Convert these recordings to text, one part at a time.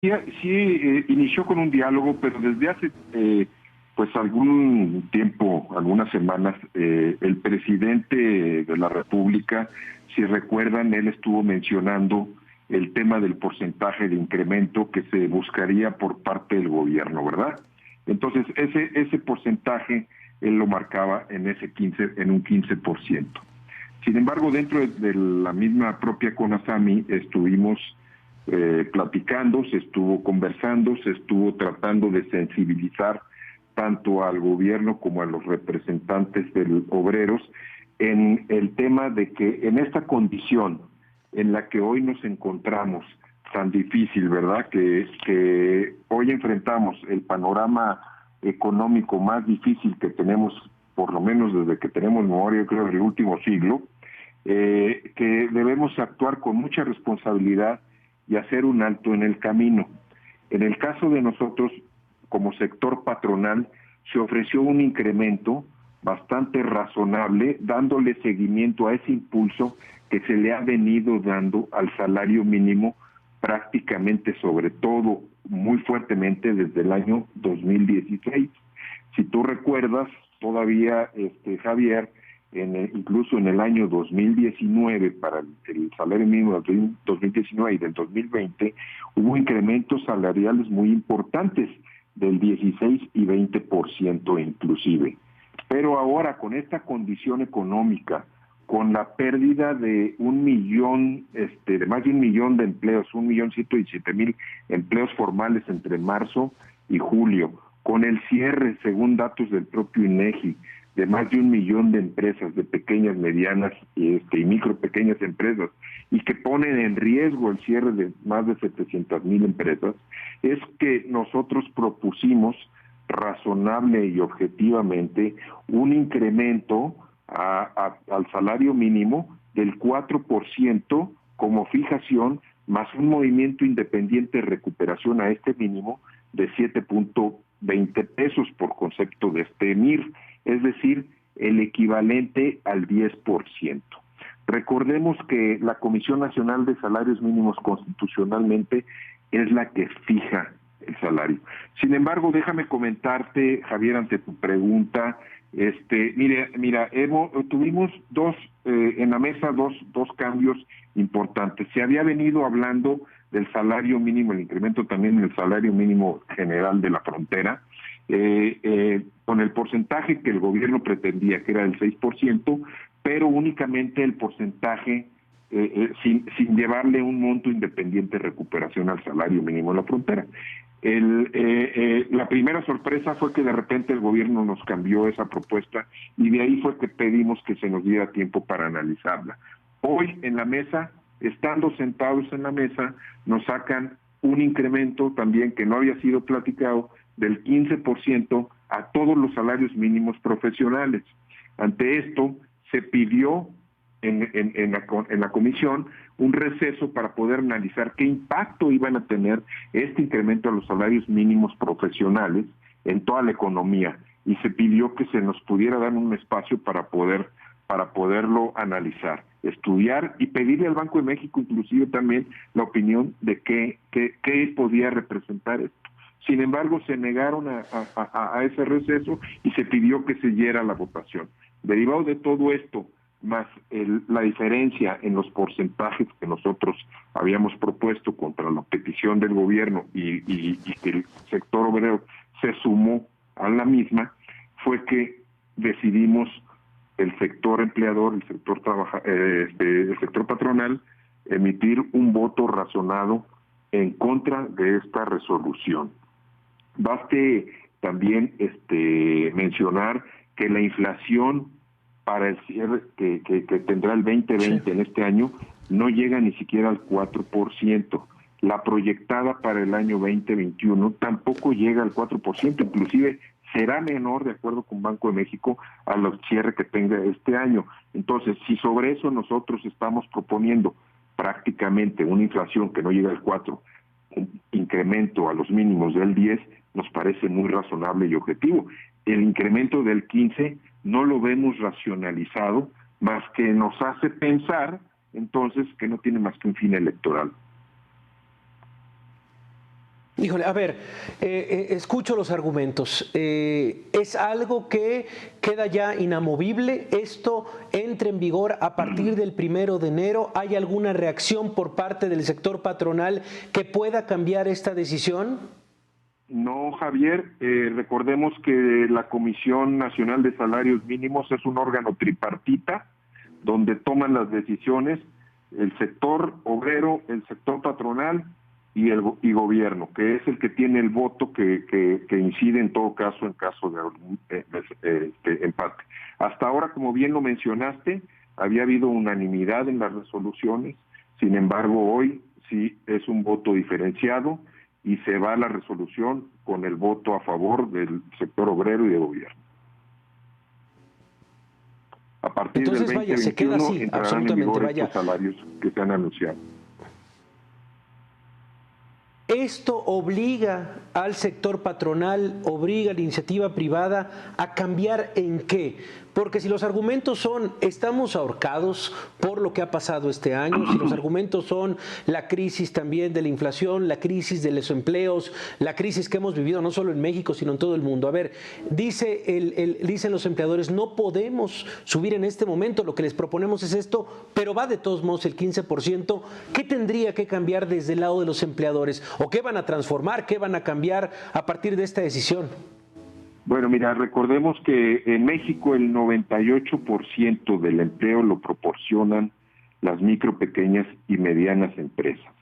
Inició con un diálogo, pero desde hace pues algún tiempo, algunas semanas, el presidente de la República, si recuerdan, él estuvo mencionando el tema del porcentaje de incremento que se buscaría por parte del gobierno, ¿verdad? Entonces, ese porcentaje él lo marcaba en un 15%. Sin embargo, dentro de la misma propia CONASAMI estuvimos platicando, se estuvo conversando, se estuvo tratando de sensibilizar tanto al gobierno como a los representantes de los obreros en el tema de que en esta condición en la que hoy nos encontramos tan difícil, ¿verdad? Que hoy enfrentamos el panorama económico más difícil que tenemos, por lo menos desde que tenemos memoria, creo, del último siglo, que debemos actuar con mucha responsabilidad y hacer un alto en el camino. En el caso de nosotros, como sector patronal, se ofreció un incremento bastante razonable, dándole seguimiento a ese impulso que se le ha venido dando al salario mínimo prácticamente, sobre todo, muy fuertemente desde el año 2016. Si tú recuerdas, todavía, Javier, incluso en el año 2019, para el salario mínimo del 2019 y del 2020, hubo incrementos salariales muy importantes, del 16 y 20% inclusive. Pero ahora, con esta condición económica, con la pérdida de de más de 1,000,000 de empleos, 1,117,000 empleos formales entre marzo y julio, con el cierre, según datos del propio INEGI, de más de 1,000,000 de empresas, de pequeñas, medianas y micro pequeñas empresas, y que ponen en riesgo el cierre de más de 700,000 empresas, es que nosotros propusimos razonable y objetivamente un incremento al salario mínimo del 4% como fijación, más un movimiento independiente de recuperación a este mínimo de 7.20 pesos por concepto de este MIR, es decir, el equivalente al 10%. Recordemos que la Comisión Nacional de Salarios Mínimos constitucionalmente es la que fija el salario. Sin embargo, déjame comentarte, Javier, ante tu pregunta, tuvimos en la mesa dos cambios importantes. Se había venido hablando del salario mínimo, el incremento también en el salario mínimo general de la frontera, con el porcentaje que el gobierno pretendía, que era el 6%, pero únicamente el porcentaje sin llevarle un monto independiente de recuperación al salario mínimo en la frontera. La primera sorpresa fue que de repente el gobierno nos cambió esa propuesta y de ahí fue que pedimos que se nos diera tiempo para analizarla. Hoy en la mesa, estando sentados en la mesa, nos sacan un incremento también que no había sido platicado del 15% a todos los salarios mínimos profesionales. Ante esto, se pidió en la comisión un receso para poder analizar qué impacto iban a tener este incremento a los salarios mínimos profesionales en toda la economía, y se pidió que se nos pudiera dar un espacio para poderlo analizar, estudiar y pedirle al Banco de México inclusive también la opinión de qué podía representar esto. Sin embargo, se negaron a ese receso y se pidió que se diera la votación. Derivado de todo esto, más la diferencia en los porcentajes que nosotros habíamos propuesto contra la petición del gobierno y que el sector obrero se sumó a la misma, fue que decidimos el sector empleador, el sector patronal, emitir un voto razonado en contra de esta resolución. Baste también mencionar que la inflación para el cierre que tendrá el 2020 en este año no llega ni siquiera al 4%. La proyectada para el año 2021 tampoco llega al 4%, inclusive será menor, de acuerdo con Banco de México, a los cierre que tenga este año. Entonces, si sobre eso nosotros estamos proponiendo prácticamente una inflación que no llega al 4%, un incremento a los mínimos del 10%, nos parece muy razonable y objetivo. El incremento del 15% no lo vemos racionalizado, más que nos hace pensar, entonces, que no tiene más que un fin electoral. Híjole, a ver, escucho los argumentos. ¿Es algo que queda ya inamovible? ¿Esto entra en vigor a partir del 1 de enero? ¿Hay alguna reacción por parte del sector patronal que pueda cambiar esta decisión? No, Javier, recordemos que la Comisión Nacional de Salarios Mínimos es un órgano tripartita donde toman las decisiones el sector obrero, el sector patronal y gobierno, que es el que tiene el voto que incide en todo caso en caso de algún empate. Hasta ahora, como bien lo mencionaste, había habido unanimidad en las resoluciones, sin embargo hoy sí es un voto diferenciado y se va a la resolución con el voto a favor del sector obrero y de gobierno. A partir Entonces, del 2021 se queda así, entrarán en vigor estos salarios que se han anunciado. ¿Esto obliga al sector patronal, obliga a la iniciativa privada a cambiar en qué? Porque si los argumentos son estamos ahorcados por lo que ha pasado este año, si los argumentos son la crisis también de la inflación, la crisis de los empleos, la crisis que hemos vivido no solo en México, sino en todo el mundo. A ver, dicen los empleadores, no podemos subir en este momento, lo que les proponemos es esto, pero va de todos modos el 15%. ¿Qué tendría que cambiar desde el lado de los empleadores? ¿O qué van a transformar? ¿Qué van a cambiar a partir de esta decisión? Bueno, mira, recordemos que en México el 98% del empleo lo proporcionan las micro, pequeñas y medianas empresas.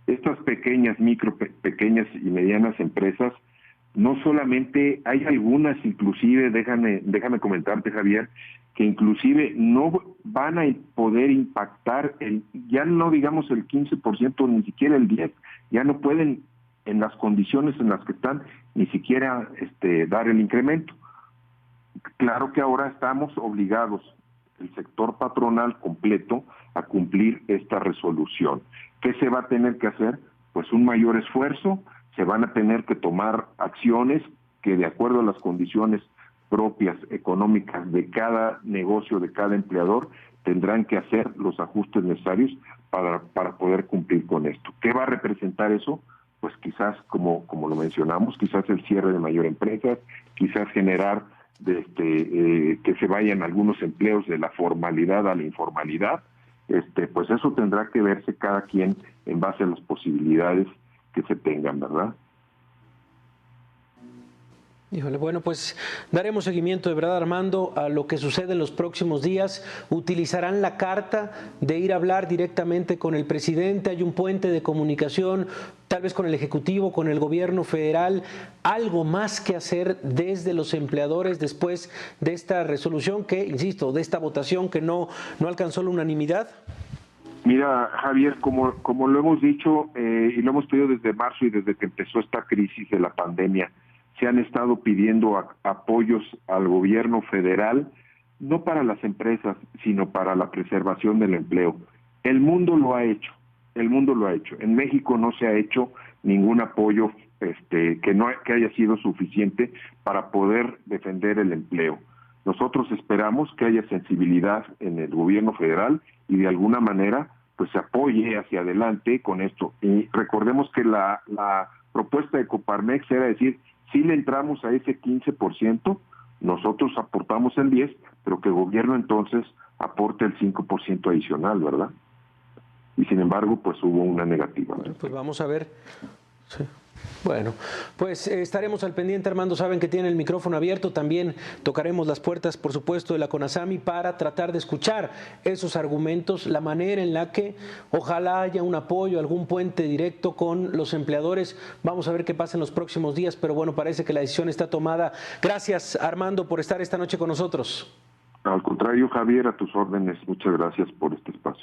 Estas pequeñas y medianas empresas, no solamente hay algunas, inclusive, déjame comentarte, Javier, que inclusive no van a poder impactar, ya no digamos el 15%, ni siquiera el 10%, ya no pueden, en las condiciones en las que están, ni siquiera dar el incremento. Claro que ahora estamos obligados, el sector patronal completo, a cumplir esta resolución. ¿Qué se va a tener que hacer? Pues un mayor esfuerzo, se van a tener que tomar acciones que de acuerdo a las condiciones propias económicas de cada negocio, de cada empleador, tendrán que hacer los ajustes necesarios para poder cumplir con esto. ¿Qué va a representar eso? Pues quizás, como lo mencionamos, quizás el cierre de mayor empresas, quizás generar que se vayan algunos empleos de la formalidad a la informalidad, pues eso tendrá que verse cada quien en base a las posibilidades que se tengan, ¿verdad? Híjole, bueno, pues daremos seguimiento de verdad, Armando, a lo que sucede en los próximos días. ¿Utilizarán la carta de ir a hablar directamente con el presidente? ¿Hay un puente de comunicación, tal vez con el Ejecutivo, con el gobierno federal? ¿Algo más que hacer desde los empleadores después de esta resolución que, insisto, de esta votación que no alcanzó la unanimidad? Mira, Javier, como lo hemos dicho y lo hemos pedido desde marzo y desde que empezó esta crisis de la pandemia, se han estado pidiendo apoyos al gobierno federal, no para las empresas, sino para la preservación del empleo. El mundo lo ha hecho. En México no se ha hecho ningún apoyo que haya sido suficiente para poder defender el empleo. Nosotros esperamos que haya sensibilidad en el gobierno federal y de alguna manera pues se apoye hacia adelante con esto. Y recordemos que la propuesta de Coparmex era decir, si le entramos a ese 15%, nosotros aportamos el 10%, pero que el gobierno entonces aporte el 5% adicional, ¿verdad? Y sin embargo, pues hubo una negativa. Bueno, pues vamos a ver. Sí. Bueno, pues estaremos al pendiente, Armando. Saben que tiene el micrófono abierto. También tocaremos las puertas, por supuesto, de la CONASAMI para tratar de escuchar esos argumentos, la manera en la que ojalá haya un apoyo, algún puente directo con los empleadores. Vamos a ver qué pasa en los próximos días, pero bueno, parece que la decisión está tomada. Gracias, Armando, por estar esta noche con nosotros. Al contrario, Javier, a tus órdenes. Muchas gracias por este espacio.